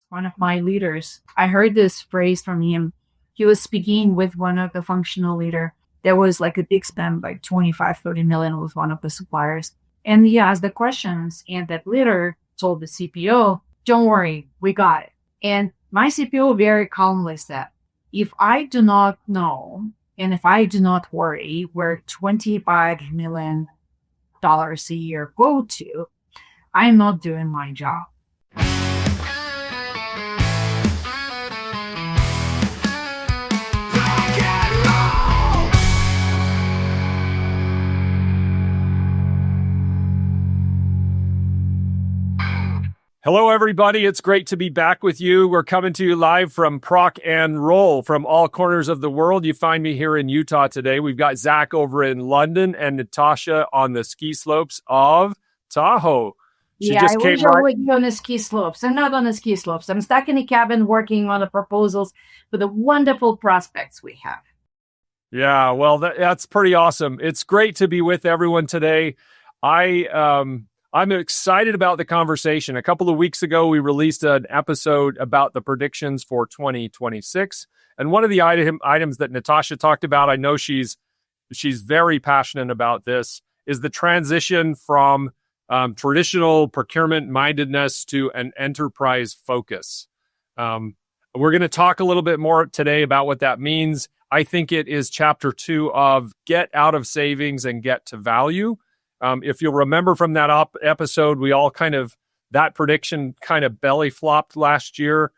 one of my leaders. I heard this phrase from him. He was speaking with one of the functional leader. There was like a big spend, like 25-30 million with one of the suppliers. And he asked the questions, and that leader told the CPO, don't worry, we got it. And my CPO very calmly said, if I do not know, and if I do not worry where $25 million a year go to, I'm not doing my job. Hello, everybody. It's great to be back with you. We're coming to you live from Proc-N-Roll from all corners of the world. You find me here in Utah today. We've got Zach over in London and Natasha on the ski slopes of Tahoe. I wish I would be on the ski slopes. I'm not on the ski slopes. I'm stuck in a cabin working on the proposals for the wonderful prospects we have. Yeah, well, that's pretty awesome. It's great to be with everyone today. I'm excited about the conversation. A couple of weeks ago, we released an episode about the predictions for 2026. And one of the items that Natasha talked about, I know she's very passionate about this, is the transition from traditional procurement mindedness to an enterprise focus. We're going to talk a little bit more today about what that means. I think it is chapter 2 of Get Out of Savings and Get to Value. If you'll remember from that episode, we all that prediction kind of belly flopped last year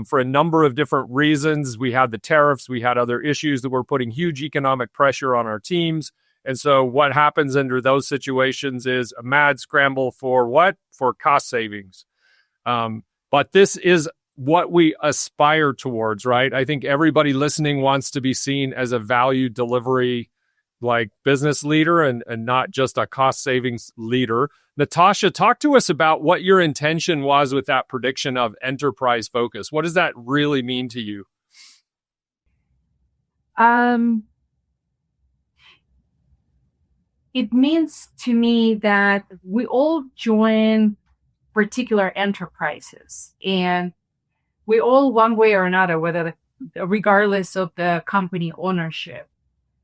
for a number of different reasons. We had the tariffs, we had other issues that were putting huge economic pressure on our teams. And so what happens under those situations is a mad scramble for what? For cost savings. But this is what we aspire towards, right? I think everybody listening wants to be seen as a value delivery like business leader and not just a cost savings leader. Natasha, talk to us about what your intention was with that prediction of enterprise focus. What does that really mean to you? It means to me that we all join particular enterprises, and we all, one way or another, regardless of the company ownership,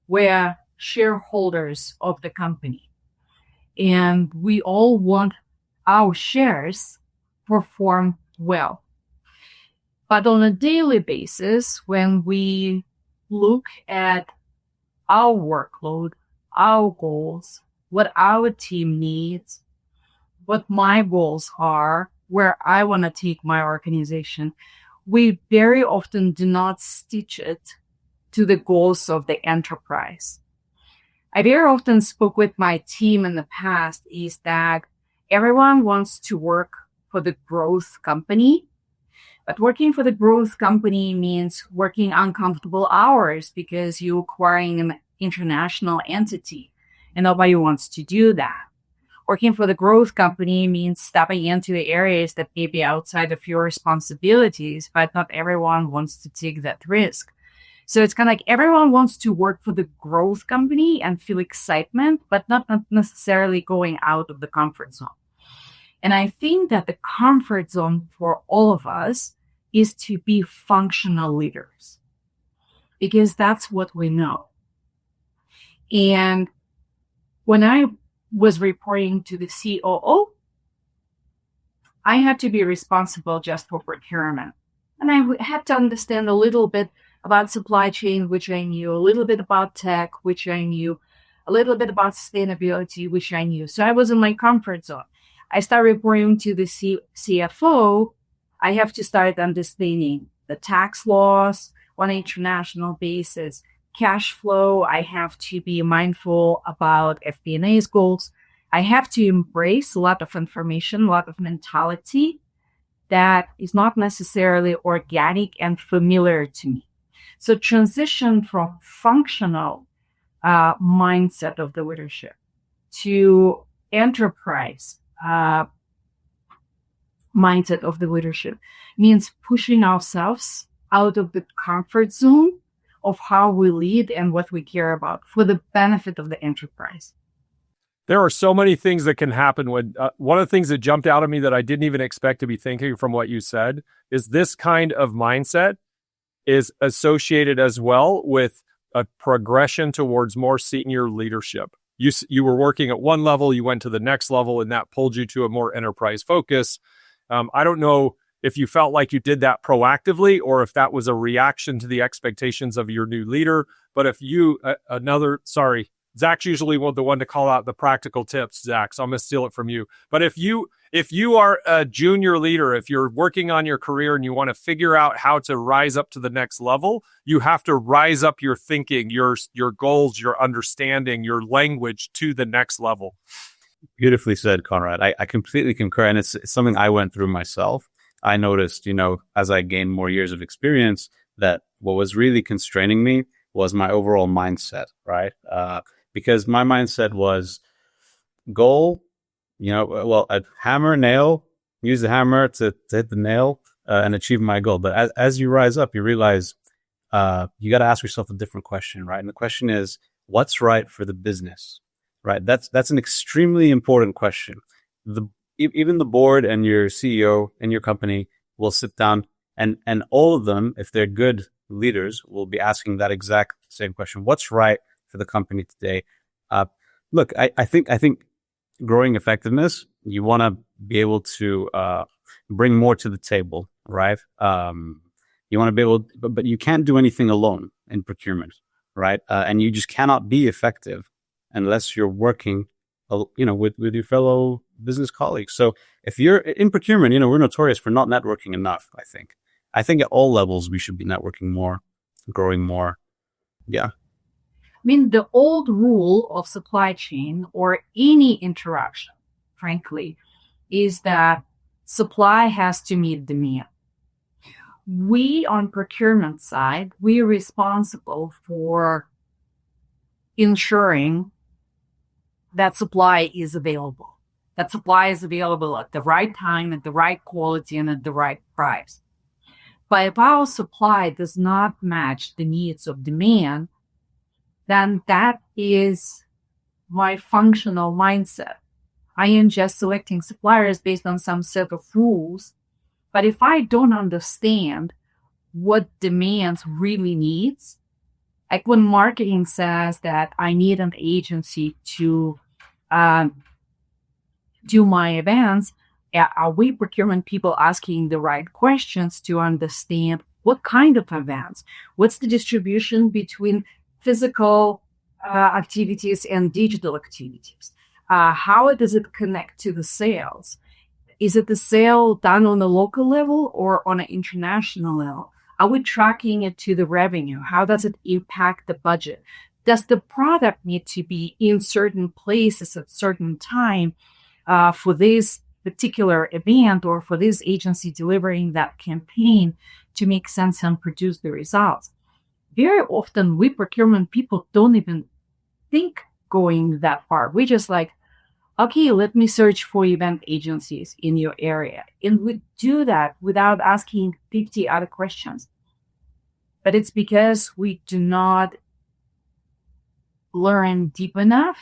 we're shareholders of the company, and we all want our shares perform well. But on a daily basis, when we look at our workload, our goals, what our team needs, what my goals are, where I want to take my organization, we very often do not stitch it to the goals of the enterprise. I very often spoke with my team in the past is that everyone wants to work for the growth company, but working for the growth company means working uncomfortable hours because you're acquiring an international entity, and nobody wants to do that. Working for the growth company means stepping into the areas that may be outside of your responsibilities, but not everyone wants to take that risk. So it's kind of like everyone wants to work for the growth company and feel excitement, but not necessarily going out of the comfort zone. And I think that the comfort zone for all of us is to be functional leaders, because that's what we know. And when I was reporting to the COO, I had to be responsible just for procurement. And I had to understand a little bit about supply chain, which I knew, a little bit about tech, which I knew, a little bit about sustainability, which I knew. So I was in my comfort zone. I started reporting to the CFO. I have to start understanding the tax laws on an international basis, cash flow. I have to be mindful about FP&A's goals. I have to embrace a lot of information, a lot of mentality that is not necessarily organic and familiar to me. So transition from functional mindset of the leadership to enterprise mindset of the leadership means pushing ourselves out of the comfort zone of how we lead and what we care about for the benefit of the enterprise. There are so many things that can happen when one of the things that jumped out at me that I didn't even expect to be thinking from what you said is this kind of mindset is associated as well with a progression towards more senior leadership. You were working at one level, you went to the next level, and that pulled you to a more enterprise focus. I don't know if you felt like you did that proactively or if that was a reaction to the expectations of your new leader. But if you, Zach's usually the one to call out the practical tips, Zach, so I'm going to steal it from you. But if you are a junior leader, if you're working on your career and you want to figure out how to rise up to the next level, you have to rise up your thinking, your goals, your understanding, your language to the next level. Beautifully said, Conrad. I completely concur. And it's something I went through myself. I noticed, as I gained more years of experience, that what was really constraining me was my overall mindset, right? Because my mindset was goal, a hammer, nail, use the hammer to hit the nail and achieve my goal. But as you rise up, you realize you got to ask yourself a different question, right? And the question is, what's right for the business, right? That's an extremely important question. Even the board and your CEO and your company will sit down and all of them, if they're good leaders, will be asking that exact same question. What's right for the company today? Look, I think growing effectiveness, you want to be able to bring more to the table, right? You want to be able, but you can't do anything alone in procurement, right? And you just cannot be effective unless you're working, with your fellow business colleagues. So if you're in procurement, we're notorious for not networking enough. I think at all levels we should be networking more, growing more. Yeah. I mean, the old rule of supply chain or any interaction, frankly, is that supply has to meet demand. We on procurement side, we're responsible for ensuring that supply is available. That supply is available at the right time, at the right quality, and at the right price. But if our supply does not match the needs of demand, then that is my functional mindset. I am just selecting suppliers based on some set of rules. But if I don't understand what demand really needs, like when marketing says that I need an agency to do my events, are we procurement people asking the right questions to understand what kind of events? What's the distribution between physical activities and digital activities? How does it connect to the sales? Is it the sale done on a local level or on an international level? Are we tracking it to the revenue? How does it impact the budget? Does the product need to be in certain places at certain time for this particular event or for this agency delivering that campaign to make sense and produce the results? Very often, we procurement people don't even think going that far. We just like, okay, let me search for event agencies in your area. And we do that without asking 50 other questions. But it's because we do not learn deep enough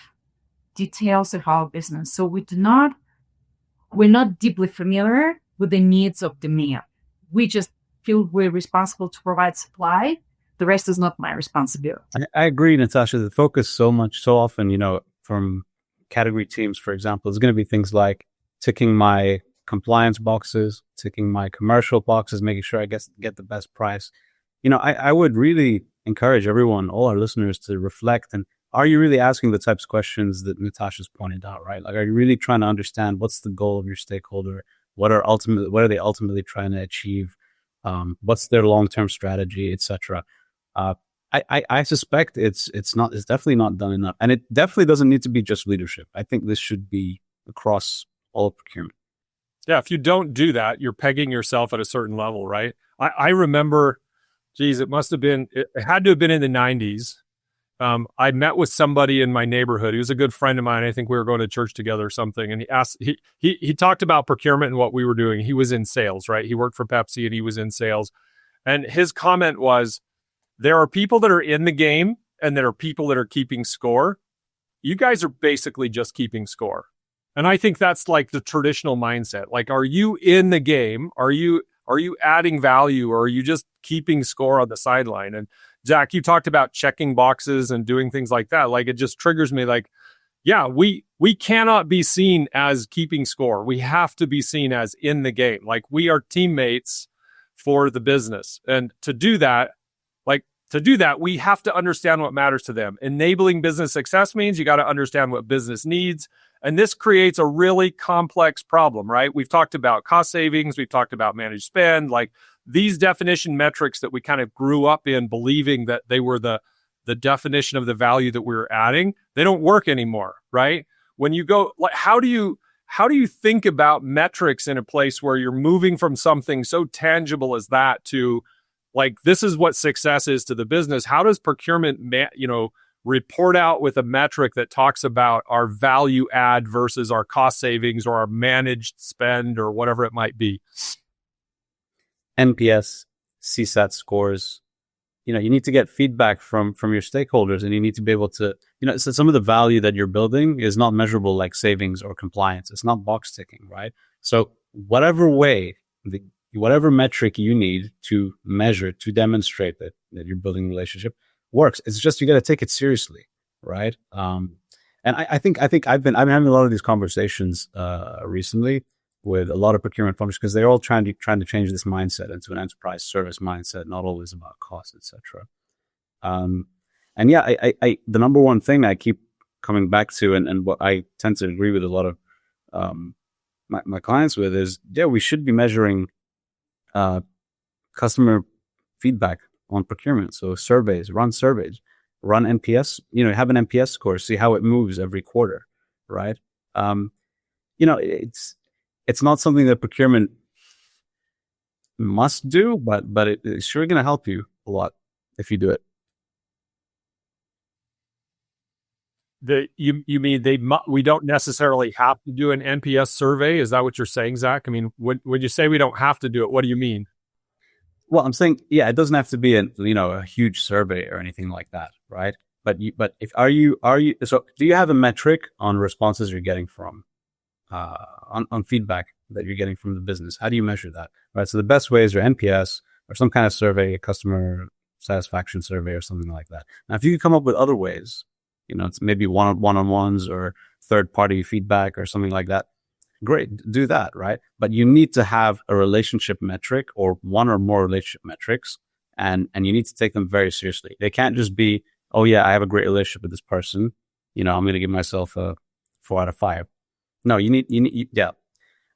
details of our business. So we're not deeply familiar with the needs of demand. We just feel we're responsible to provide supply. The rest is not my responsibility. I agree, Natasha. The focus so often, from category teams, for example, is going to be things like ticking my compliance boxes, ticking my commercial boxes, making sure I get the best price. I would really encourage everyone, all our listeners, to reflect. And are you really asking the types of questions that Natasha's pointed out, right? Like, are you really trying to understand what's the goal of your stakeholder? What are they ultimately trying to achieve? What's their long-term strategy, etc.? I suspect it's definitely not done enough, and it definitely doesn't need to be just leadership. I think this should be across all of procurement. Yeah, if you don't do that, you're pegging yourself at a certain level, right? I remember, it had to have been in the 90s. I met with somebody in my neighborhood. He was a good friend of mine. I think we were going to church together or something. And he talked about procurement and what we were doing. He was in sales, right? He worked for Pepsi and he was in sales. And his comment was, there are people that are in the game and there are people that are keeping score. you guys are basically just keeping score. And I think that's like the traditional mindset. Like, are you in the game? Are you adding value, or are you just keeping score on the sideline? And Zach, you talked about checking boxes and doing things like that. Like, it just triggers me like, yeah, we cannot be seen as keeping score. We have to be seen as in the game. Like, we are teammates for the business. And to do that, we have to understand what matters to them. Enabling business success means you got to understand what business needs. And this creates a really complex problem, right? We've talked about cost savings. We've talked about managed spend. Like, these definition metrics that we kind of grew up in believing that they were the definition of the value that we were adding, they don't work anymore, right? When you go, like, how do you think about metrics in a place where you're moving from something so tangible as that to, like, this is what success is to the business? How does procurement, report out with a metric that talks about our value add versus our cost savings or our managed spend or whatever it might be? NPS, CSAT scores. You need to get feedback from your stakeholders, and you need to be able to, so some of the value that you're building is not measurable like savings or compliance. It's not box ticking, right? So whatever metric you need to measure, to demonstrate that you're building a relationship works. It's just, you got to take it seriously, right? And I think I've been having a lot of these conversations recently with a lot of procurement functions, because they're all trying to change this mindset into an enterprise service mindset, not always about cost, etc. And yeah, I the number one thing that I keep coming back to, and what I tend to agree with a lot of my clients with, is, yeah, we should be measuring customer feedback on procurement. So run NPS, have an NPS score, see how it moves every quarter, right? It's not something that procurement must do, but it's sure going to help you a lot if you do it. You mean we don't necessarily have to do an NPS survey? Is that what you're saying, Zach? I mean, when you say we don't have to do it, what do you mean? Well, I'm saying, yeah, it doesn't have to be a huge survey or anything like that, right? But so do you have a metric on responses you're getting from on feedback that you're getting from the business? How do you measure that? Right. So the best way is your NPS or some kind of survey, a customer satisfaction survey or something like that. Now, if you could come up with other ways, it's maybe one-on-ones or third-party feedback or something like that, great, do that, right? But you need to have a relationship metric or one or more relationship metrics, and you need to take them very seriously. They can't just be, oh yeah, I have a great relationship with this person, I'm going to give myself a 4 out of 5. No, you need, yeah.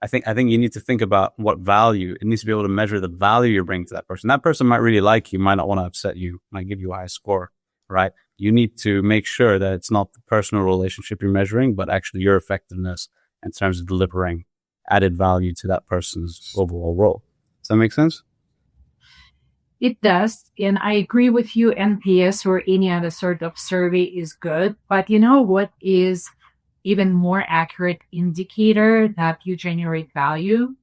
I think you need to think about what value. It needs to be able to measure the value you're bringing to that person. That person might really like you, might not want to upset you, might give you a high score, right? You need to make sure that it's not the personal relationship you're measuring, but actually your effectiveness in terms of delivering added value to that person's overall role. Does that make sense? It does. And I agree with you. NPS or any other sort of survey is good. But you know what is even more accurate indicator that you generate value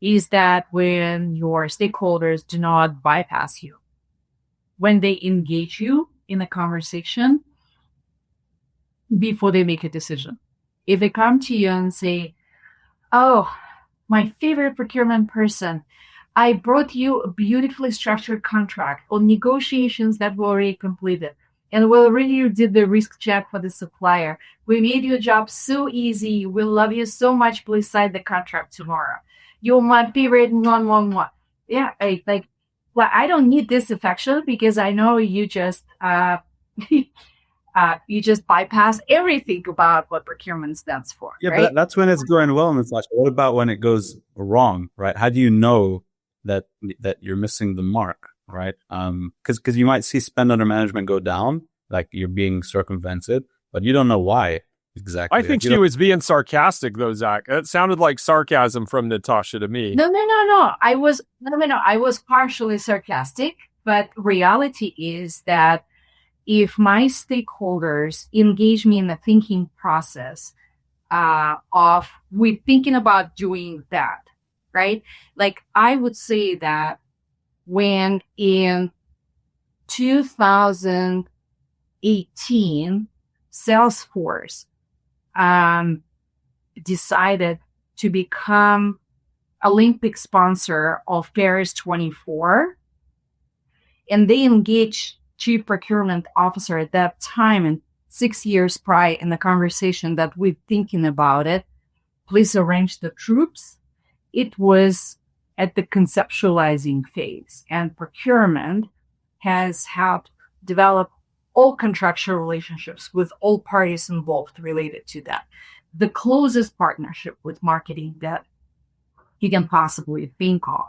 is that when your stakeholders do not bypass you, when they engage you in a conversation before they make a decision. If they come to you and say, oh, my favorite procurement person, I brought you a beautifully structured contract on negotiations that were already completed. And we already did the risk check for the supplier. We made your job so easy. We love you so much. Please sign the contract tomorrow. You're my favorite one. Yeah, I don't need this affection because I know you just you just bypass everything about what procurement stands for. Yeah, right? But that's when it's going well, Natasha. What about when it goes wrong, right? How do you know that you're missing the mark, right? Because you might see spend under management go down, like you're being circumvented, but you don't know why exactly. I think she was being sarcastic, though, Zach. It sounded like sarcasm from Natasha to me. No. I was partially sarcastic, but reality is that if my stakeholders engage me in the thinking process of we're thinking about doing that, right? Like I would say that when in 2018, Salesforce decided to become Olympic sponsor of Paris 24, and they engaged chief procurement officer at that time, and 6 years prior in the conversation that we're thinking about it, please arrange the troops. It was at the conceptualizing phase, and procurement has helped develop all contractual relationships with all parties involved related to that. The closest partnership with marketing that you can possibly think of.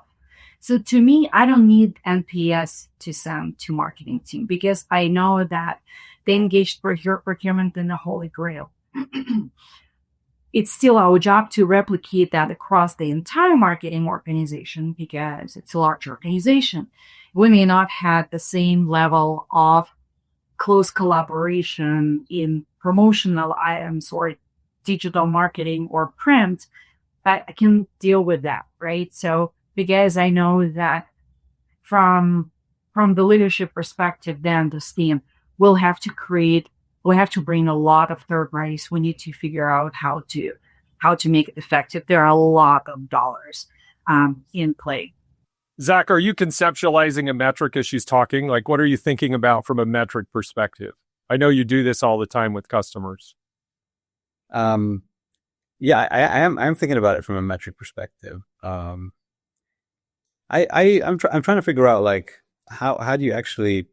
So to me, I don't need NPS to send to marketing team because I know that they engaged procurement in the Holy Grail. It's still our job to replicate that across the entire marketing organization because it's a large organization. We may not have the same level of close collaboration in promotional items or digital marketing or print, but I can deal with that, right? So because I know that from the leadership perspective, then the team will have to bring a lot of third parties. We need to figure out how to make it effective. There are a lot of dollars in play. Zach, are you conceptualizing a metric as she's talking? Like, what are you thinking about from a metric perspective? I know you do this all the time with customers. Yeah, I am. I'm thinking about it from a metric perspective. I'm trying to figure out like how do you actually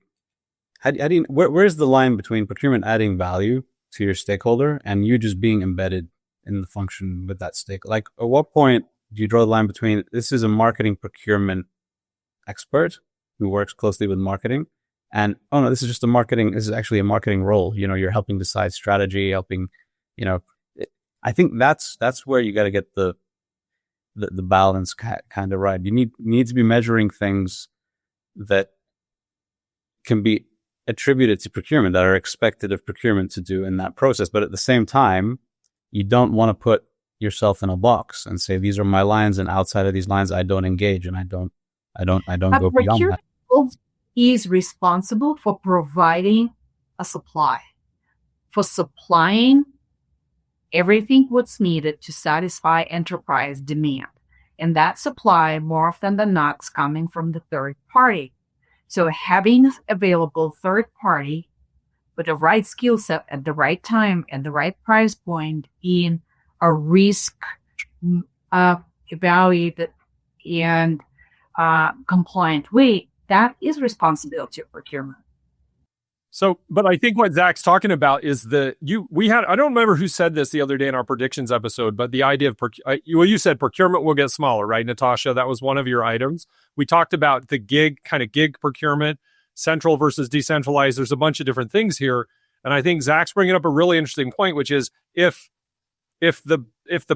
where's the line between procurement adding value to your stakeholder and you just being embedded in the function with that stake? Like, at what point do you draw the line between this is a marketing procurement expert who works closely with marketing, and oh no, this is actually a marketing role. You know, you're helping decide strategy, helping, you know. I think that's where you got to get the balance kind of right. You need to be measuring things that can be attributed to procurement, that are expected of procurement to do in that process. But at the same time, you don't want to put yourself in a box and say, these are my lines, and outside of these lines, I don't engage, and I don't go beyond that. Procurement is responsible for providing a supply, for supplying everything what's needed to satisfy enterprise demand. And that supply, more often than not, is coming from the third party. So having available third party with the right skill set at the right time and the right price point in a risk evaluated and compliant way, that is responsibility of procurement. So, but I think what Zach's talking about is I don't remember who said this the other day in our predictions episode, but the idea of, you said procurement will get smaller, right, Natasha? That was one of your items. We talked about the gig procurement, central versus decentralized. There's a bunch of different things here. And I think Zach's bringing up a really interesting point, which is if the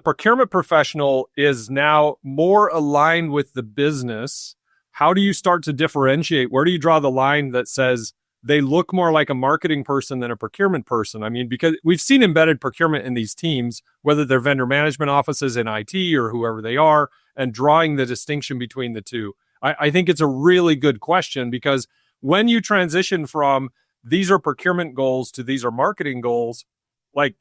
procurement professional is now more aligned with the business, how do you start to differentiate? Where do you draw the line that says they look more like a marketing person than a procurement person? I mean, because we've seen embedded procurement in these teams, whether they're vendor management offices in IT or whoever they are, and drawing the distinction between the two. I think it's a really good question, because when you transition from these are procurement goals to these are marketing goals, like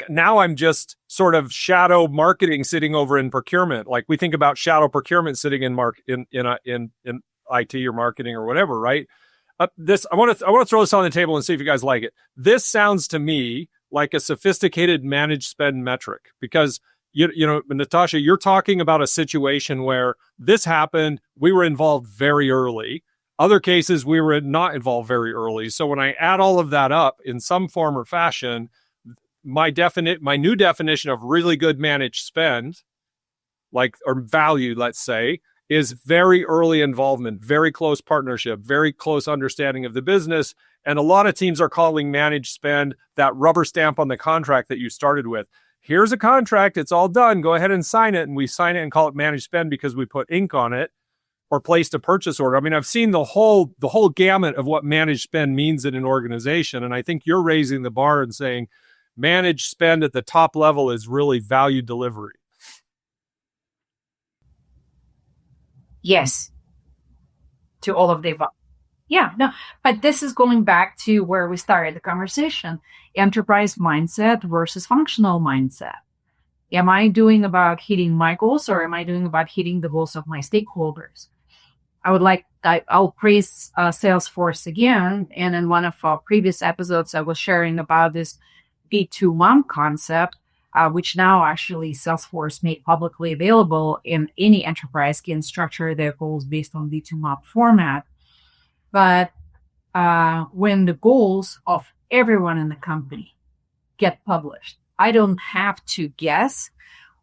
now I'm just sort of shadow marketing sitting over in procurement. Like we think about shadow procurement sitting in IT or marketing or whatever, right? I want to throw this on the table and see if you guys like it. This sounds to me like a sophisticated managed spend metric, because you know, Natasha, you're talking about a situation where this happened. We were involved very early. Other cases, we were not involved very early. So when I add all of that up in some form or fashion, my new definition of really good managed spend, or value, let's say, is very early involvement, very close partnership, very close understanding of the business. And a lot of teams are calling managed spend that rubber stamp on the contract that you started with. Here's a contract, it's all done, go ahead and sign it. And we sign it and call it managed spend because we put ink on it or placed a purchase order. I mean, I've seen the whole gamut of what managed spend means in an organization. And I think you're raising the bar and saying managed spend at the top level is really value delivery. Yes, to all of the above. Yeah, no, but this is going back to where we started the conversation, enterprise mindset versus functional mindset. Am I doing about hitting my goals, or am I doing about hitting the goals of my stakeholders? I'll praise Salesforce again. And in one of our previous episodes, I was sharing about this P2MOM concept, which now actually Salesforce made publicly available, in any enterprise can structure their goals based on P2MOM format. But when the goals of everyone in the company get published, I don't have to guess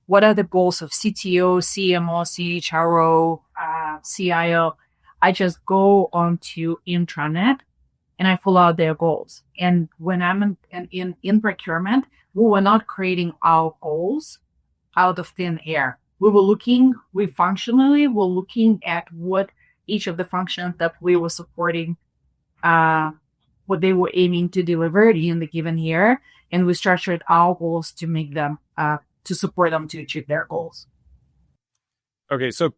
what are the goals of CTO, CMO, CHRO, CIO. I just go onto intranet and I pull out their goals. And when I'm in procurement, we were not creating our goals out of thin air. We functionally were looking at what each of the functions that we were supporting, what they were aiming to deliver in the given year. And we structured our goals to make them, to support them to achieve their goals. Okay, so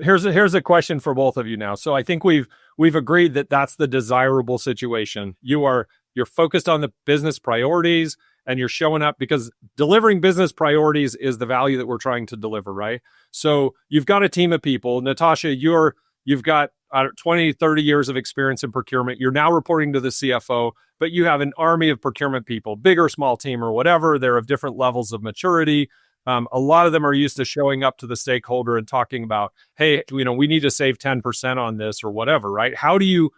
here's a question for both of you now. So I think we've agreed that that's the desirable situation. You're focused on the business priorities, and you're showing up because delivering business priorities is the value that we're trying to deliver, right? So you've got a team of people. Natasha, you've got 20, 30 years of experience in procurement. You're now reporting to the CFO, but you have an army of procurement people, big or small team or whatever. They're of different levels of maturity. A lot of them are used to showing up to the stakeholder and talking about, hey, we need to save 10% on this or whatever, right? How do you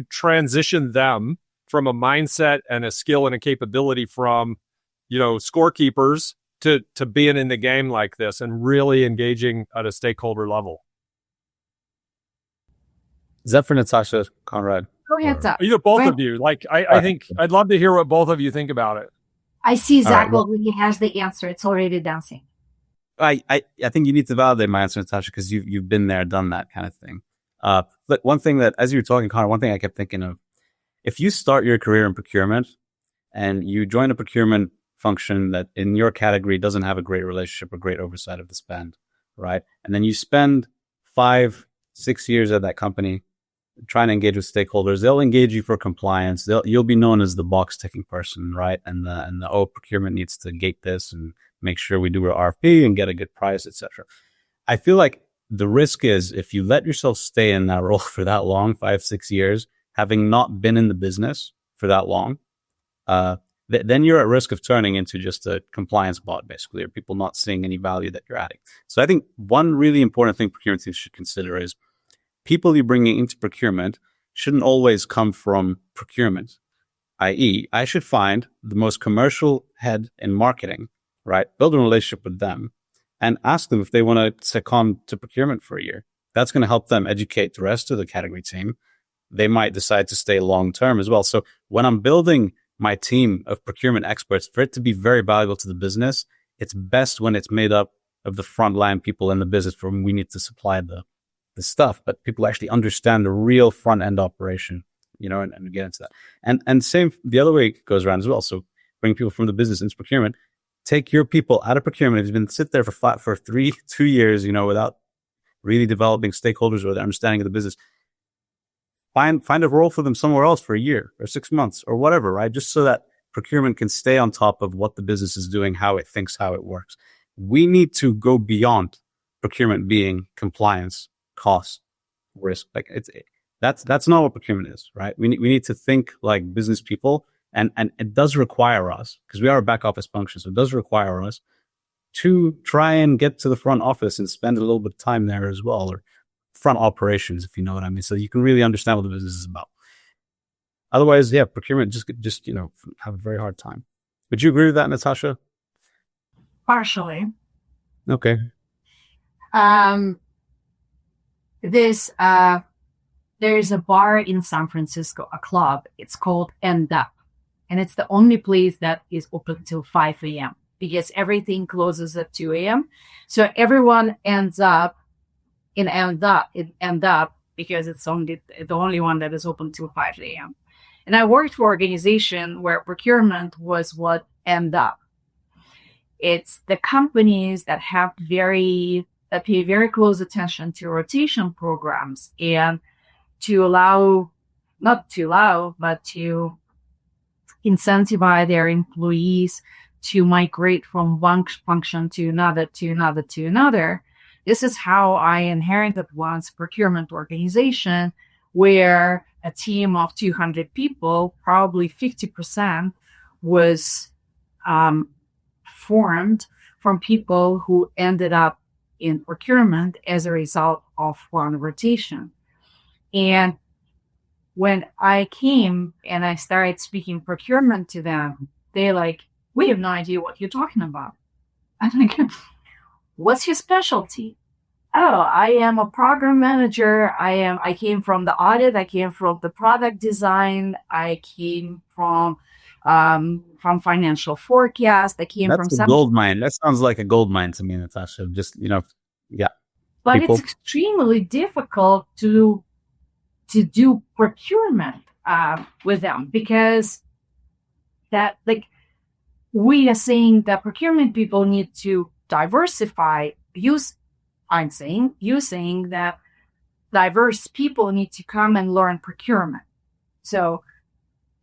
transition them from a mindset and a skill and a capability from, scorekeepers to being in the game like this and really engaging at a stakeholder level? Is that for Natasha, Conrad? Go ahead, Zach. Either both of you. I think I'd love to hear what both of you think about it. I see Zach already has the answer. It's already dancing. I think you need to validate my answer, Natasha, because you've been there, done that kind of thing. But one thing that, as you were talking, Connor, one thing I kept thinking of, if you start your career in procurement and you join a procurement function that in your category doesn't have a great relationship or great oversight of the spend, right? And then you spend 5-6 years at that company trying to engage with stakeholders, they'll engage you for compliance. You'll be known as the box ticking person, right? And the procurement needs to gate this and make sure we do our RFP and get a good price, etc. I feel like the risk is if you let yourself stay in that role for that long, 5-6 years, having not been in the business for that long, then you're at risk of turning into just a compliance bot, basically, or people not seeing any value that you're adding. So I think one really important thing procurement teams should consider is people you're bringing into procurement shouldn't always come from procurement, i.e., I should find the most commercial head in marketing, right? Build a relationship with them and ask them if they want to come to procurement for a year. That's going to help them educate the rest of the category team. They might decide to stay long-term as well. So when I'm building my team of procurement experts, for it to be very valuable to the business, it's best when it's made up of the frontline people in the business for whom we need to supply the stuff, but people actually understand the real front end operation, and get into that. And same the other way goes around as well. So bring people from the business into procurement, take your people out of procurement. If you've been sit there for 2 years, without really developing stakeholders or the understanding of the business, find a role for them somewhere else for a year or 6 months or whatever, right? Just so that procurement can stay on top of what the business is doing, how it thinks, how it works. We need to go beyond procurement being compliance, cost, risk. Like that's not what procurement is, right? We need to think like business people, and it does require us, because we are a back office function, so it does require us to try and get to the front office and spend a little bit of time there as well, or front operations, if you know what I mean, so you can really understand what the business is about. Otherwise, procurement just have a very hard time. Would you agree with that, Natasha? Partially. Okay. There's a bar in San Francisco, a club. It's called End Up, and it's the only place that is open till 5 a.m. because everything closes at 2 a.m. So everyone ends up in End Up because it's the only one that is open till 5 a.m. And I worked for an organization where procurement was what End Up. It's the companies that pay very close attention to rotation programs and not to allow, but to incentivize their employees to migrate from one function to another, to another, to another. This is how I inherited once procurement organization, where a team of 200 people, probably 50% was formed from people who ended up in procurement as a result of one rotation. And when I came and I started speaking procurement to them, they're like, we have no idea what you're talking about. I'm like, what's your specialty? Oh, I am a program manager. I came from the audit. I came from the product design. I came from financial forecast. I came That's from a gold mine. That sounds like a gold mine to me, Natasha. Just, yeah. But people. It's extremely difficult to do procurement with them, because that, like, we are saying that procurement people need to diversify. I'm saying, you saying that diverse people need to come and learn procurement. So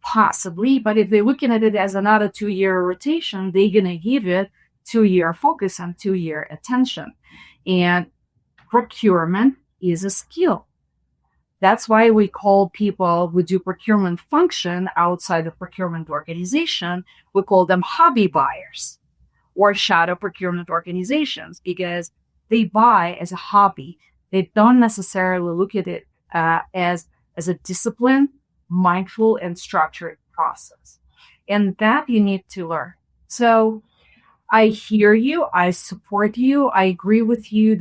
possibly, but if they're looking at it as another 2-year rotation, they're going to give it 2-year focus and 2-year attention. And procurement is a skill. That's why we call people who do procurement function outside the procurement organization, we call them hobby buyers or shadow procurement organizations, because they buy as a hobby. They don't necessarily look at it as a discipline, mindful, and structured process. And that you need to learn. So I hear you. I support you. I agree with you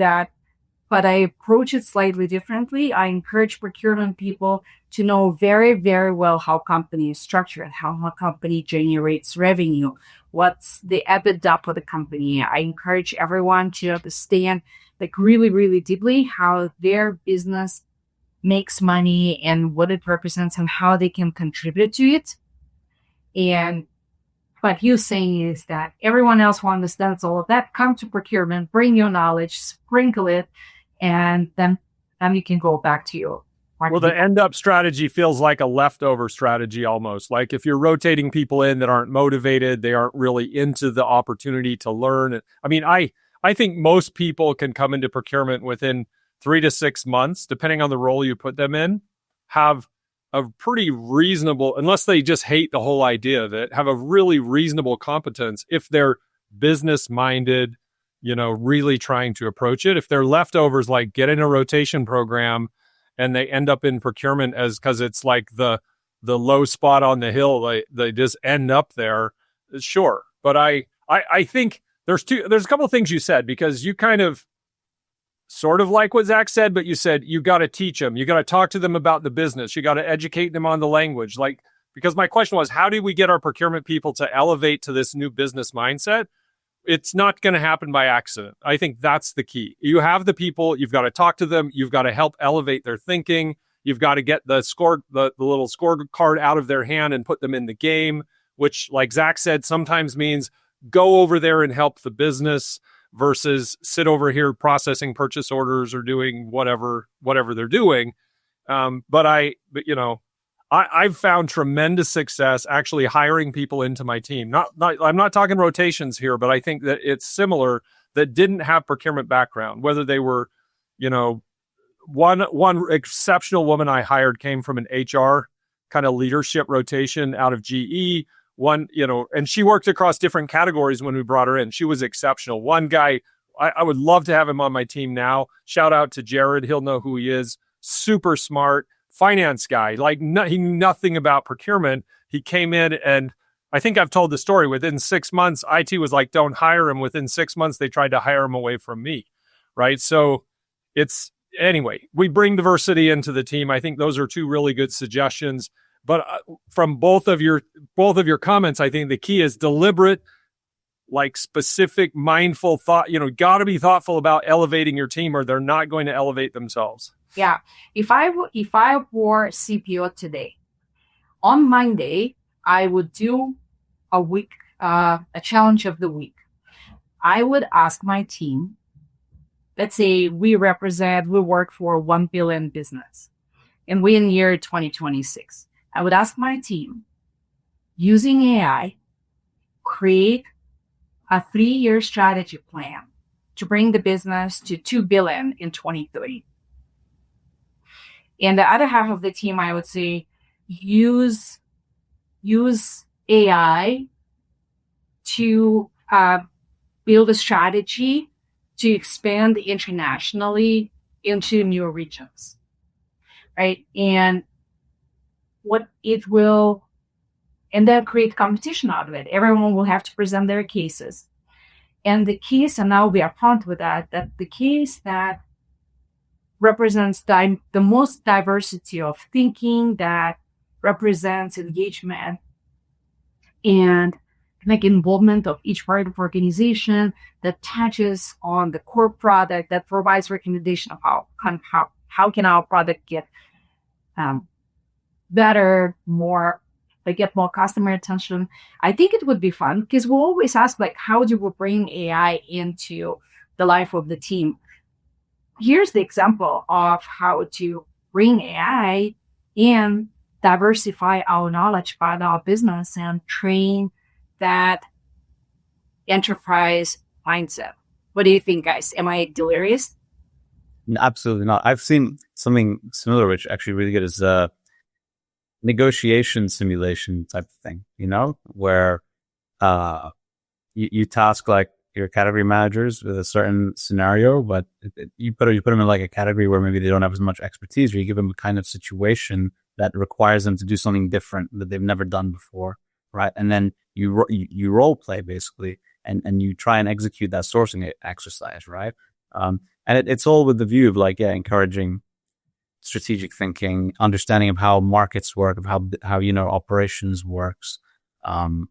but I approach it slightly differently. I encourage procurement people to know very, very well how company is structured, how a company generates revenue, what's the EBITDA for the company. I encourage everyone to understand, like, really, really deeply how their business makes money and what it represents and how they can contribute to it. And what you're saying is that everyone else who understands all of that, come to procurement, bring your knowledge, sprinkle it, and then you can go back to your marketing. Well, the end-up strategy feels like a leftover strategy almost. Like if you're rotating people in that aren't motivated, they aren't really into the opportunity to learn. I mean, I think most people can come into procurement within 3 to 6 months, depending on the role you put them in, have a pretty reasonable, unless they just hate the whole idea of it, have a really reasonable competence if they're business-minded, really trying to approach it. If they're leftovers, like get in a rotation program and they end up in procurement because it's like the low spot on the hill, they just end up there. Sure. But I think there's a couple of things you said, because you kind of sort of like what Zach said, but you said you got to teach them. You got to talk to them about the business. You got to educate them on the language. Like, because my question was, how do we get our procurement people to elevate to this new business mindset? It's not going to happen by accident. I think that's the key. You have the people, you've got to talk to them, you've got to help elevate their thinking, you've got to get the little scorecard out of their hand and put them in the game, which, like Zach said, sometimes means go over there and help the business versus sit over here processing purchase orders or doing whatever they're doing. I've found tremendous success actually hiring people into my team. I'm not talking rotations here, but I think that it's similar, that didn't have procurement background, whether they were, one exceptional woman I hired came from an HR kind of leadership rotation out of GE. And she worked across different categories when we brought her in. She was exceptional. One guy, I would love to have him on my team now. Shout out to Jared. He'll know who he is. Super smart. Finance guy, he knew nothing about procurement. He came in, and I think I've told the story. Within 6 months, IT was like, "Don't hire him." Within 6 months, they tried to hire him away from me, right? So anyway, we bring diversity into the team. I think those are two really good suggestions. But from both of your comments, I think the key is deliberate, like specific, mindful thought. Got to be thoughtful about elevating your team, or they're not going to elevate themselves. Yeah. If I were CPO today, on Monday, I would do a challenge of the week. I would ask my team, let's say we work for 1 billion business. and we're in year 2026. I would ask my team, using AI, create a 3-year strategy plan to bring the business to $2 billion in 2030. And the other half of the team, I would say, use AI to build a strategy to expand internationally into new regions, right? And then create competition out of it. Everyone will have to present their cases. And the case, and I'll be upfront with that the case that represents the most diversity of thinking, that represents engagement and involvement of each part of organization, that touches on the core product, that provides recommendation of how can our product get better, get more customer attention. I think it would be fun because we'll always ask, how do we bring AI into the life of the team? Here's the example of how to bring AI and diversify our knowledge about our business and train that enterprise mindset. What do you think, guys? Am I delirious? No, absolutely not. I've seen something similar, which actually really good, is a negotiation simulation type of thing, where you task your category managers with a certain scenario, but you put them in a category where maybe they don't have as much expertise, or you give them a kind of situation that requires them to do something different that they've never done before, right? And then you role play basically, and you try and execute that sourcing exercise, right? And it's all with the view of encouraging strategic thinking, understanding of how markets work, of how operations works, and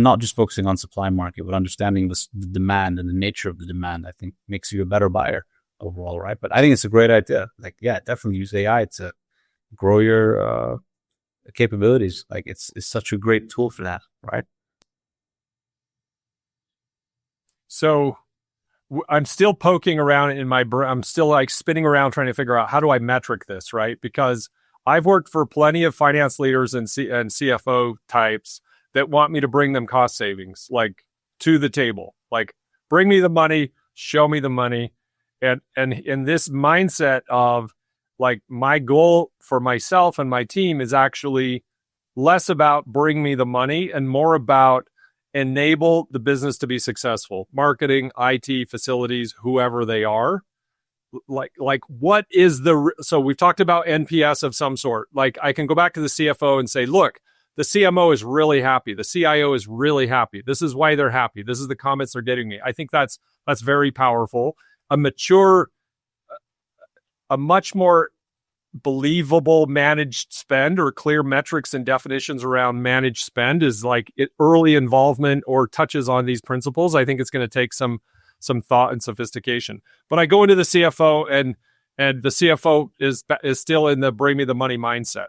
not just focusing on supply market, but understanding the demand and the nature of the demand. I think makes you a better buyer overall, right? But I think it's a great idea. Definitely use AI to grow your capabilities. It's such a great tool for that, right? So I'm still poking around in my brain. I'm still spinning around trying to figure out how do I metric this, right? Because I've worked for plenty of finance leaders and CFO types that want me to bring them cost savings, to the table, bring me the money, show me the money. And in this mindset of my goal for myself and my team is actually less about bring me the money and more about enable the business to be successful. Marketing, IT, facilities, whoever they are. What is so we've talked about NPS of some sort. I can go back to the CFO and say, look, the CMO is really happy. The CIO is really happy. This is why they're happy. This is the comments they're getting me. I think that's very powerful. A much more believable managed spend, or clear metrics and definitions around managed spend, is early involvement or touches on these principles. I think it's going to take some thought and sophistication. But I go into the CFO and the CFO is still in the bring me the money mindset.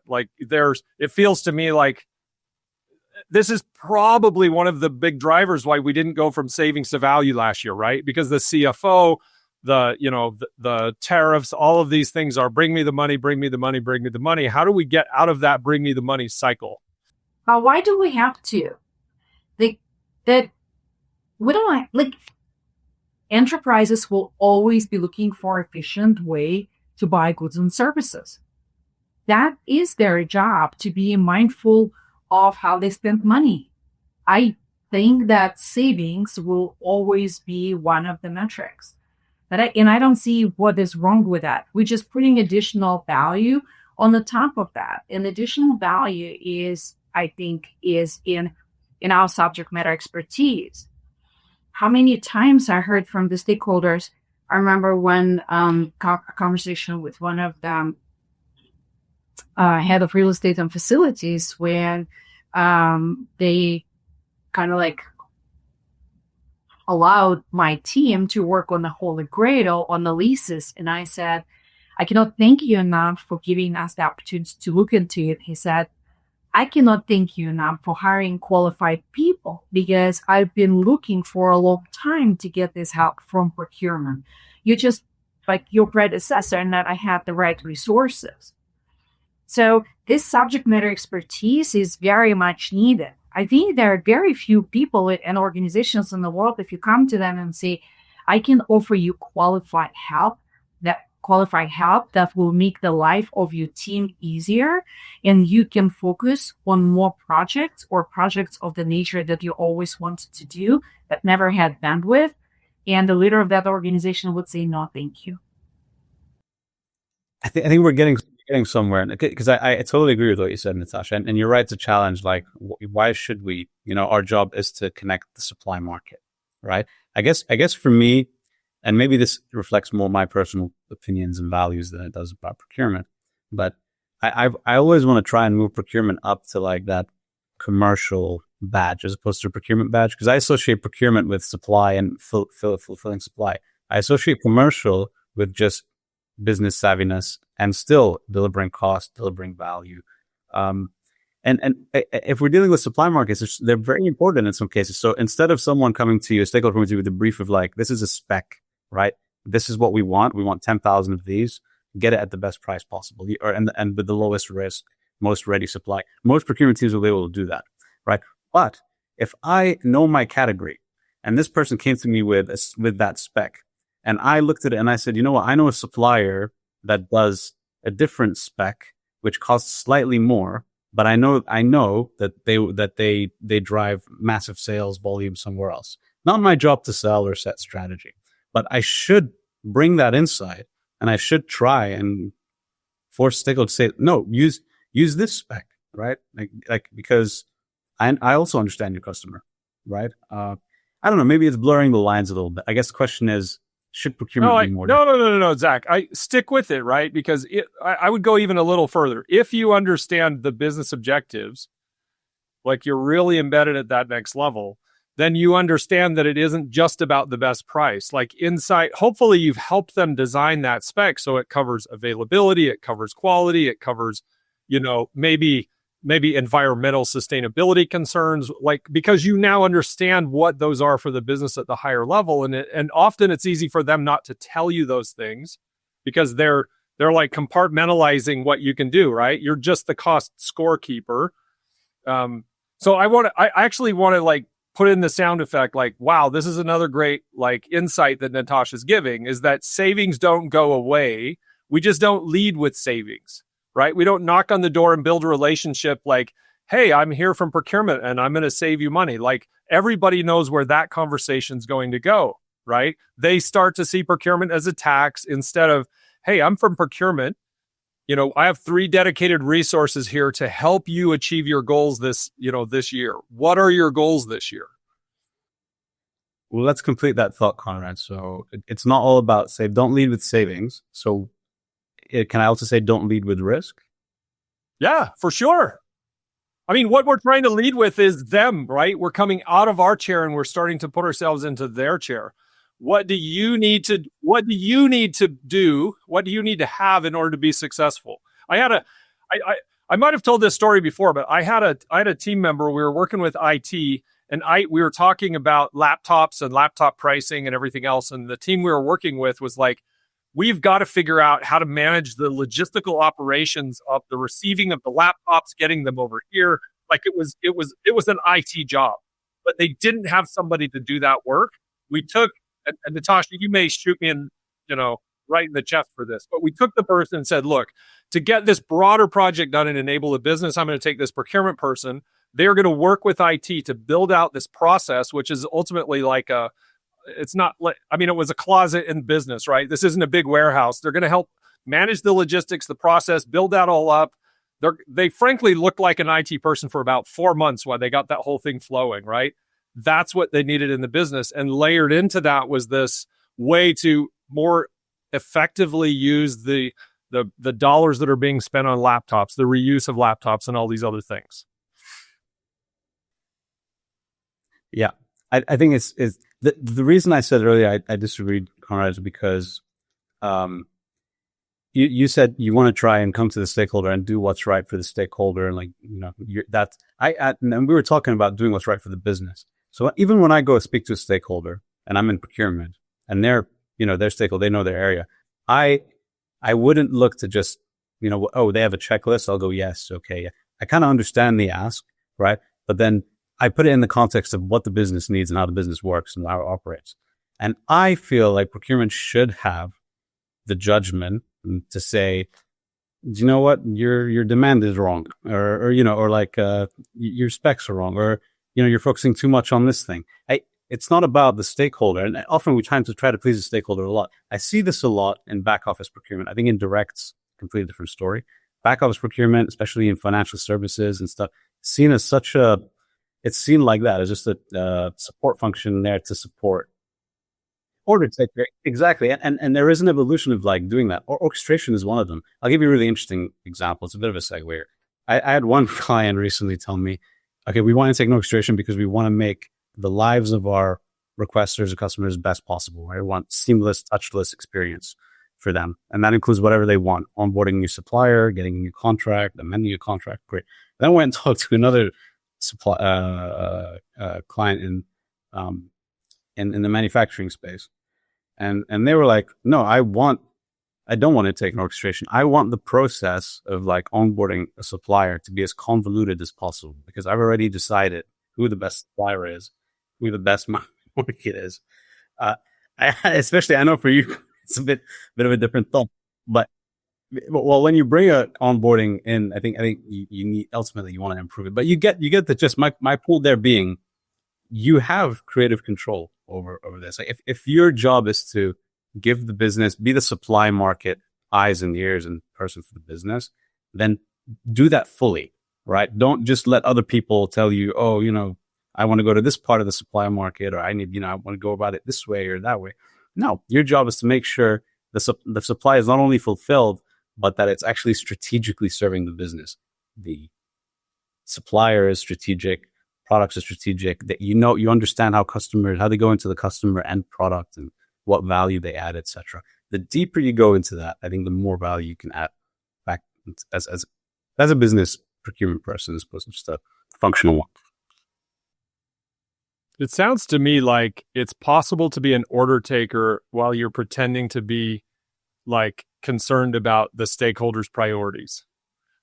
It feels to me like this is probably one of the big drivers why we didn't go from savings to value last year, right? Because the CFO, the tariffs, all of these things are bring me the money, bring me the money, bring me the money. How do we get out of that bring me the money cycle? Why do we have to? Enterprises will always be looking for an efficient way to buy goods and services. That is their job, to be mindful of how they spend money. I think that savings will always be one of the metrics. And I don't see what is wrong with that. We're just putting additional value on the top of that. And additional value is in our subject matter expertise. How many times I heard from the stakeholders, I remember when a conversation with one of them, head of real estate and facilities, when they kind of allowed my team to work on the Holy Grail on the leases. And I said, I cannot thank you enough for giving us the opportunity to look into it. He said, I cannot thank you enough for hiring qualified people, because I've been looking for a long time to get this help from procurement. You just like your predecessor, and that I had the right resources. So this subject matter expertise is very much needed. I think there are very few people and organizations in the world, if you come to them and say, I can offer you qualified help that will make the life of your team easier, and you can focus on more projects or projects of the nature that you always wanted to do but never had bandwidth. And the leader of that organization would say, no, thank you. I think we're getting somewhere, because I totally agree with what you said, Natasha, and you're right to challenge, like, why should we? Our job is to connect the supply market, right? I guess for me, and maybe this reflects more my personal opinions and values than it does about procurement, but I always want to try and move procurement up to like that commercial badge as opposed to a procurement badge, because I associate procurement with supply and fulfilling supply. I associate commercial with just business savviness and still delivering cost, delivering value. And if we're dealing with supply markets, they're very important in some cases. So instead of someone coming to you, a stakeholder coming to you with a brief of like, this is a spec, right? This is what we want. We want 10,000 of these. Get it at the best price possible, and with the lowest risk, most ready supply. Most procurement teams will be able to do that, right? But if I know my category, and this person came to me with that spec, and I looked at it and I said, you know what? I know a supplier that does a different spec, which costs slightly more, but I know that they drive massive sales volume somewhere else. Not my job to sell or set strategy, but I should bring that insight, and I should try and force stakeholders to say, no, use this spec, right? Like because I also understand your customer, right? I don't know. Maybe it's blurring the lines a little bit. I guess the question is, should procurement be more? No, Zach. I stick with it, right? Because I would go even a little further. If you understand the business objectives, like you're really embedded at that next level, then you understand that it isn't just about the best price. Like inside, hopefully you've helped them design that spec so it covers availability, it covers quality, it covers, maybe environmental sustainability concerns, like, because you now understand what those are for the business at the higher level. And often it's easy for them not to tell you those things because they're like compartmentalizing what you can do, right? You're just the cost scorekeeper. So I actually want to like put in the sound effect, like, wow, this is another great like insight that Natasha's giving, is that savings don't go away. We just don't lead with savings. Right? We don't knock on the door and build a relationship like, hey, I'm here from procurement and I'm going to save you money. Like everybody knows where that conversation's going to go, right? They start to see procurement as a tax instead of, hey, I'm from procurement. I have 3 dedicated resources here to help you achieve your goals this year. What are your goals this year? Well, let's complete that thought, Conrad. So it's not all about don't lead with savings. So can I also say don't lead with risk? Yeah, for sure. I mean, what we're trying to lead with is them, right? We're coming out of our chair and we're starting to put ourselves into their chair. What do you need to do? What do you need to have in order to be successful? I might have told this story before, but I had a team member. We were working with IT, and we were talking about laptops and laptop pricing and everything else. And the team we were working with was like, we've got to figure out how to manage the logistical operations of the receiving of the laptops, getting them over here. Like it was an IT job, but they didn't have somebody to do that work. We took, and Natasha, you may shoot me in, right in the chest for this, but we took the person and said, look, to get this broader project done and enable the business, I'm going to take this procurement person. They're going to work with IT to build out this process, which is ultimately like it was a closet in business, right? This isn't a big warehouse. They're going to help manage the logistics, the process, build that all up. They frankly looked like an IT person for about 4 months while they got that whole thing flowing, right? That's what they needed in the business. And layered into that was this way to more effectively use the dollars that are being spent on laptops, the reuse of laptops and all these other things. Yeah. I think it's the reason I said earlier I disagreed, Conrad, is because you said you want to try and come to the stakeholder and do what's right for the stakeholder, and and we were talking about doing what's right for the business. So even when I go speak to a stakeholder and I'm in procurement and they're their stakeholder, they know their area, I wouldn't look to just oh, they have a checklist. I'll go, yes. Okay. Yeah. I kind of understand the ask, right? But then I put it in the context of what the business needs and how the business works and how it operates. And I feel like procurement should have the judgment to say, do you know what, your demand is wrong, or your specs are wrong, or you're focusing too much on this thing. It's not about the stakeholder, and often we try to please the stakeholder a lot. I see this a lot in back office procurement. I think in direct's a completely different story. Back office procurement, especially in financial services and stuff, seen as it's seen like that as just a support function there to support order taker. Exactly. And there is an evolution of like doing that. Or orchestration is one of them. I'll give you a really interesting example. It's a bit of a segue here. I had one client recently tell me, okay, we want to take an orchestration because we want to make the lives of our requesters and customers best possible. Right? We want seamless, touchless experience for them. And that includes whatever they want: onboarding a new supplier, getting a new contract, amending a contract. Great. Then I went and talked to another client in the manufacturing space. And they were like, no, I don't want to take an orchestration. I want the process of like onboarding a supplier to be as convoluted as possible, because I've already decided who the best supplier is, who the best market is. Especially, I know for you, it's a bit of a different thought, but well, when you bring a onboarding in, I think you need, ultimately you want to improve it, but you get the just my point there being, you have creative control over this. Like if your job is to give the business, be the supply market eyes and ears and person for the business, then do that fully, right? Don't just let other people tell you, oh, I want to go to this part of the supply market, or I want to go about it this way or that way. No, your job is to make sure the supply is not only fulfilled, but that it's actually strategically serving the business. The supplier is strategic, products are strategic, that you understand how they go into the customer end product and what value they add, etc. The deeper you go into that, I think the more value you can add back as a business procurement person, as opposed to just a functional one. It sounds to me like it's possible to be an order taker while you're pretending to be like concerned about the stakeholders' priorities.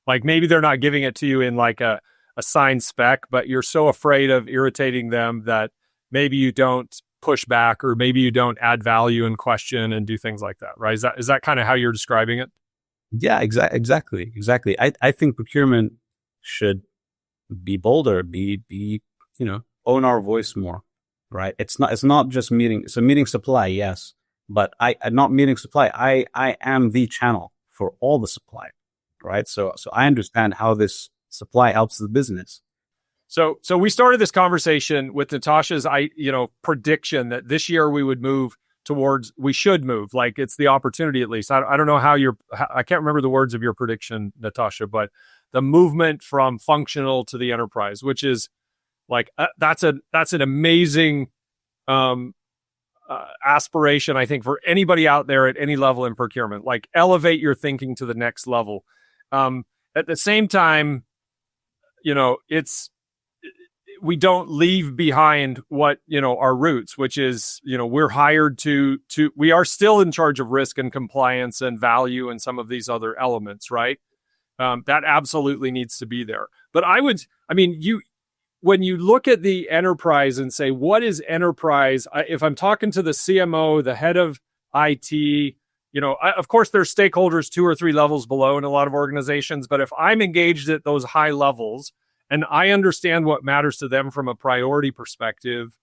Like maybe they're not giving it to you in like a signed spec, but you're so afraid of irritating them that maybe you don't push back, or maybe you don't add value and question and do things like that, right? Is that kind of how you're describing it? Yeah, exactly. I think procurement should be bolder, own our voice more, right? It's not just meeting supply, yes, but I'm not meeting supply. I am the channel for all the supply, right? So I understand how this supply helps the business. So we started this conversation with Natasha's prediction that this year we should move, like it's the opportunity at least. I don't know I can't remember the words of your prediction, Natasha, but the movement from functional to the enterprise, which is like that's an amazing aspiration, I think, for anybody out there at any level in procurement. Like elevate your thinking to the next level. At the same time, we don't leave behind what, our roots, which is, we're hired we are still in charge of risk and compliance and value and some of these other elements, right? That absolutely needs to be there. But when you look at the enterprise and say, what is enterprise? If I'm talking to the CMO, the head of IT, of course there's stakeholders 2 or 3 levels below in a lot of organizations, but if I'm engaged at those high levels and I understand what matters to them from a priority perspective,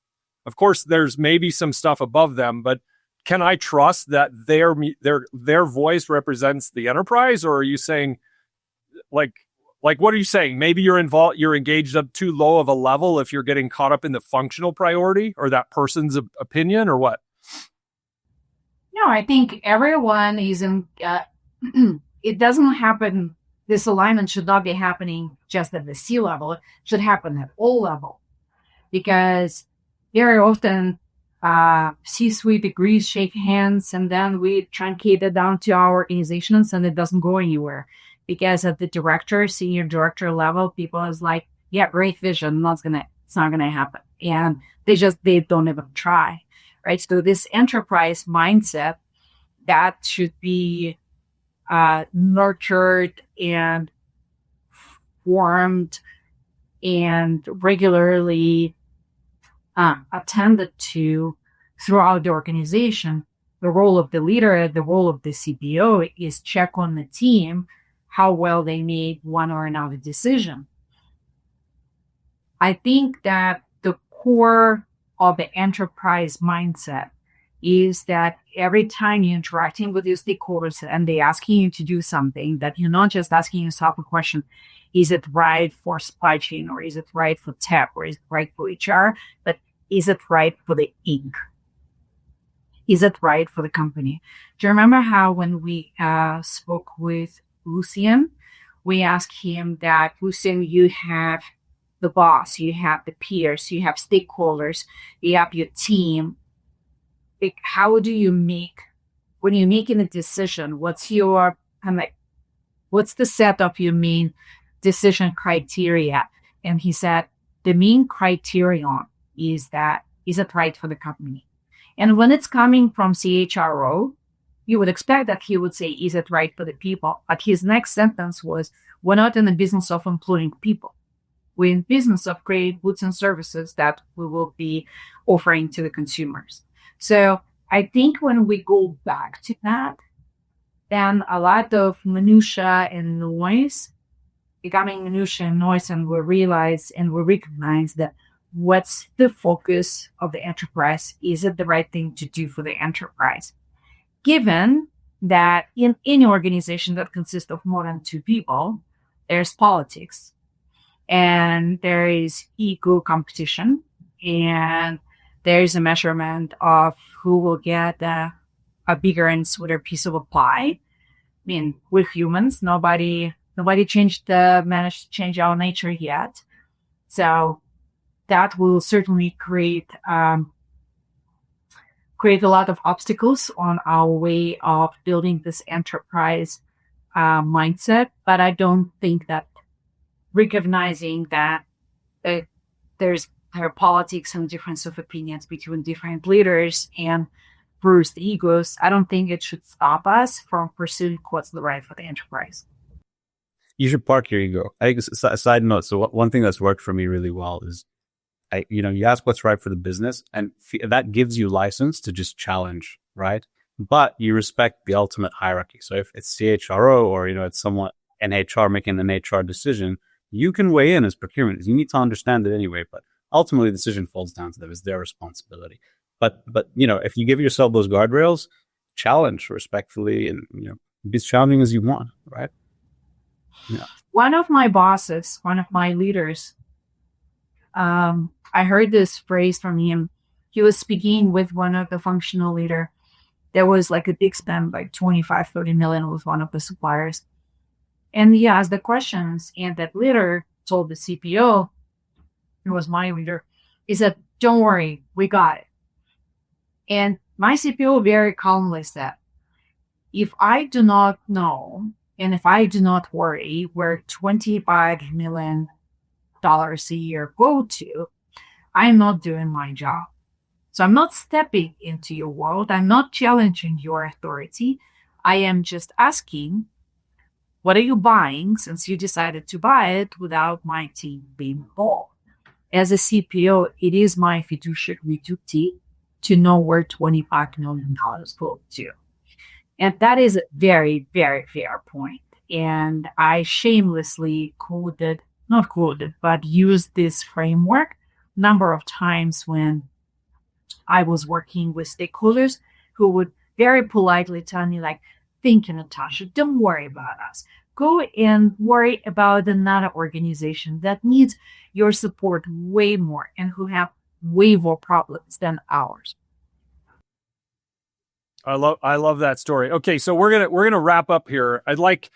of course there's maybe some stuff above them, but can I trust that their voice represents the enterprise? Or are you saying like what are you saying? Maybe you're engaged up too low of a level if you're getting caught up in the functional priority or that person's opinion, or what? No, I think everyone is in, it doesn't happen. This alignment should not be happening just at the C level. It should happen at all level, because very often C-suite agrees, shake hands, and then we truncate it down to our organizations and it doesn't go anywhere. Because at the senior director level, people is like, yeah, great vision. It's not going to happen. And they don't even try. Right. So this enterprise mindset, that should be nurtured and formed and regularly attended to throughout the organization. The role of the leader, the role of the CPO is check on the team, how well they made one or another decision. I think that the core of the enterprise mindset is that every time you're interacting with your stakeholders and they're asking you to do something, that you're not just asking yourself a question, is it right for supply chain, or is it right for tech, or is it right for HR, but is it right for the Inc.? Is it right for the company? Do you remember how when we spoke with Lucian, we asked him that, Lucian, you have the boss, you have the peers, you have stakeholders, you have your team. How do you make, when you're making a decision, what's your, what's the set of your main decision criteria? And he said, the main criterion is that, is it right for the company? And when it's coming from CHRO, you would expect that he would say, is it right for the people? But his next sentence was, we're not in the business of employing people. We're in business of creating goods and services that we will be offering to the consumers. So I think when we go back to that, then a lot of minutia and noise, becoming minutia and noise, and we realize and we recognize that what's the focus of the enterprise? Is it the right thing to do for the enterprise? Given that in any organization that consists of more than two people, there's politics and there is ego competition, and there is a measurement of who will get a bigger and sweeter piece of a pie. I mean, we're humans. Nobody managed to change our nature yet. So that will certainly create a lot of obstacles on our way of building this enterprise mindset. But I don't think that recognizing that there's politics and difference of opinions between different leaders and bruised egos, I don't think it should stop us from pursuing what's the right for the enterprise. You should park your ego. I think a side note. So one thing that's worked for me really well is, you ask what's right for the business, and that gives you license to just challenge, right? But you respect the ultimate hierarchy. So if it's CHRO or, it's someone in HR making an HR decision, you can weigh in as procurement. You need to understand it anyway, but ultimately the decision falls down to them. It's their responsibility. But if you give yourself those guardrails, challenge respectfully and, be as challenging as you want, right? Yeah. One of my bosses, one of my leaders, I heard this phrase from him. He was speaking with one of the functional leader. There was like a big spend, like 25, 30 million with one of the suppliers. And he asked the questions, and that leader told the CPO, it was my leader, he said, don't worry, we got it. And my CPO very calmly said, if I do not know, and if I do not worry where $25 million a year go to, I'm not doing my job. So I'm not stepping into your world. I'm not challenging your authority. I am just asking, what are you buying since you decided to buy it without my team being involved? As a CPO, it is my fiduciary duty to know where $25 million go to. And that is a very, very fair point. And I shamelessly used this framework a number of times when I was working with stakeholders who would very politely tell me, like, thank you, Natasha, don't worry about us. Go and worry about another organization that needs your support way more and who have way more problems than ours. I love that story. Okay, so we're gonna wrap up here. I'd like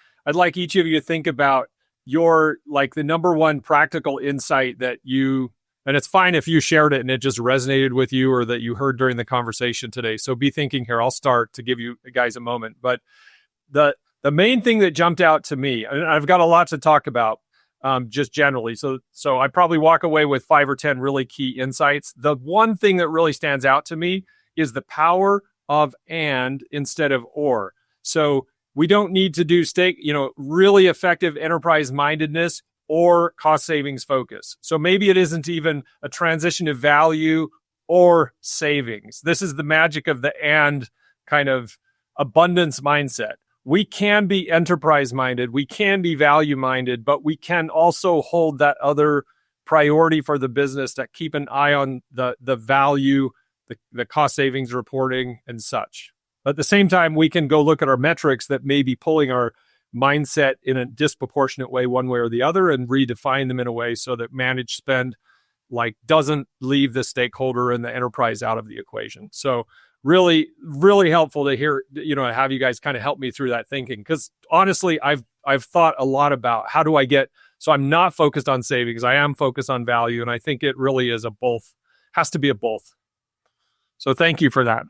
each of you to think about your, like, the number one practical insight that you, and it's fine if you shared it and it just resonated with you or that you heard during the conversation today. So be thinking here. I'll start to give you guys a moment. But the main thing that jumped out to me, and I've got a lot to talk about just generally. So I probably walk away with 5 or 10 really key insights. The one thing that really stands out to me is the power of and instead of or. So we don't need to do really effective enterprise mindedness or cost savings focus. So maybe it isn't even a transition to value or savings. This is the magic of the and kind of abundance mindset. We can be enterprise minded, we can be value minded, but we can also hold that other priority for the business to keep an eye on the value, the cost savings reporting and such. But at the same time, we can go look at our metrics that may be pulling our mindset in a disproportionate way, one way or the other, and redefine them in a way so that managed spend doesn't leave the stakeholder and the enterprise out of the equation. So really, really helpful to hear, have you guys kind of help me through that thinking. Because honestly, I've thought a lot about how do I get, so I'm not focused on savings, I am focused on value. And I think it really is has to be a both. So thank you for that.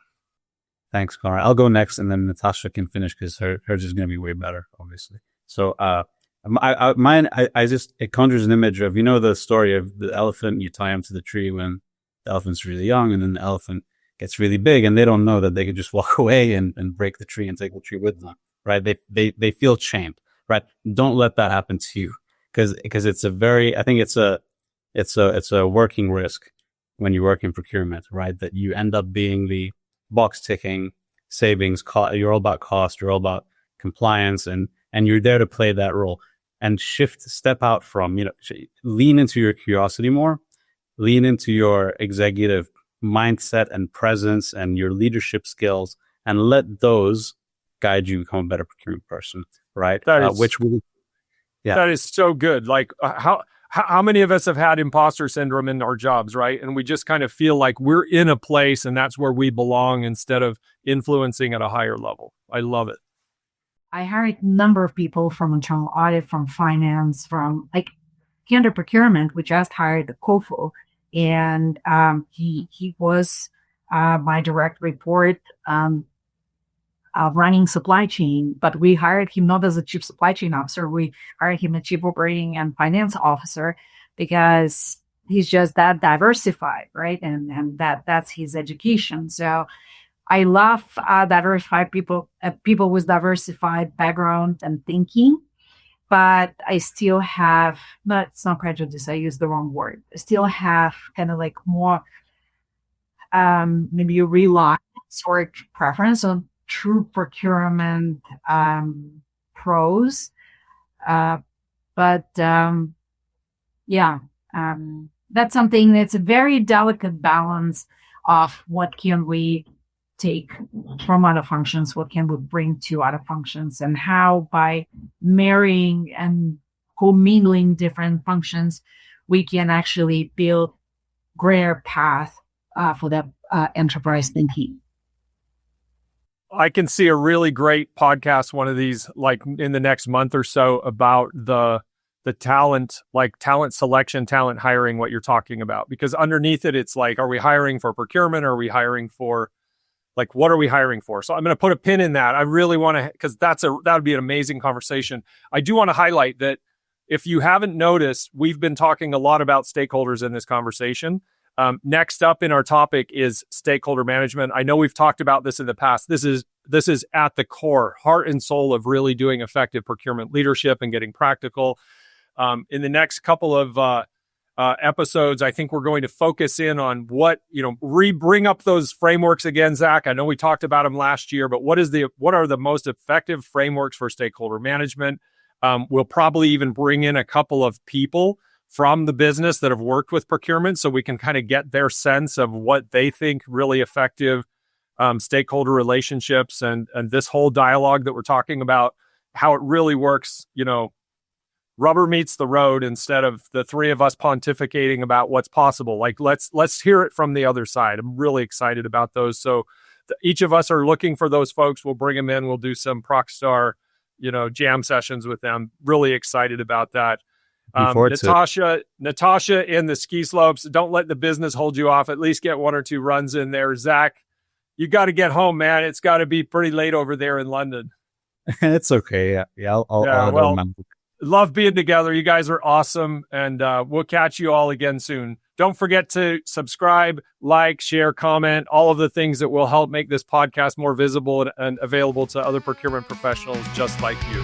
Thanks, Conrad. I'll go next, and then Natasha can finish because hers is going to be way better, obviously. So, it conjures an image of, the story of the elephant. You tie him to the tree when the elephant's really young, and then the elephant gets really big, and they don't know that they could just walk away and break the tree and take the tree with them, right? They feel chained, right? Don't let that happen to you, because it's a working risk when you work in procurement, right? That you end up being the box ticking savings. You're all about cost. You're all about compliance, and you're there to play that role and step out from, lean into your curiosity more, lean into your executive mindset and presence and your leadership skills, and let those guide you become a better procurement person, right? That is so good. How many of us have had imposter syndrome in our jobs, right? And we just kind of feel like we're in a place and that's where we belong instead of influencing at a higher level. I love it. I hired a number of people from internal audit, from finance, from Canada Procurement. We just hired a COFO, and he was my direct report running supply chain, but we hired him not as a chief supply chain officer. We hired him a chief operating and finance officer because he's just that diversified, right? And that's his education. So I love diversified people with diversified background and thinking, but I still have, it's not prejudice, I used the wrong word. I still have kind of more maybe a reliance or preference on true procurement pros. That's something that's a very delicate balance of what can we take from other functions, what can we bring to other functions, and how by marrying and commingling different functions, we can actually build greater path for that enterprise thinking. I can see a really great podcast, one of these, in the next month or so, about the talent, talent selection, talent hiring, what you're talking about. Because underneath it, it's are we hiring for procurement? Or are we hiring for, what are we hiring for? So I'm going to put a pin in that. I really want to, because that would be an amazing conversation. I do want to highlight that if you haven't noticed, we've been talking a lot about stakeholders in this conversation. Next up in our topic is stakeholder management. I know we've talked about this in the past. This is at the core, heart and soul of really doing effective procurement leadership and getting practical. In the next couple of episodes, I think we're going to focus in on what, bring up those frameworks again, Zach. I know we talked about them last year, but what are the most effective frameworks for stakeholder management? We'll probably even bring in a couple of people from the business that have worked with procurement, so we can kind of get their sense of what they think really effective stakeholder relationships and this whole dialogue that we're talking about, how it really works, rubber meets the road instead of the three of us pontificating about what's possible. Let's hear it from the other side. I'm really excited about those. So each of us are looking for those folks. We'll bring them in. We'll do some Procstar, jam sessions with them. Really excited about that. Natasha in the ski slopes. Don't let the business hold you off. At least get one or two runs in there. Zach, you got to get home, man. It's got to be pretty late over there in London. It's okay. Yeah. I'll Love being together. You guys are awesome. And we'll catch you all again soon. Don't forget to subscribe, like, share, comment, all of the things that will help make this podcast more visible and available to other procurement professionals just like you.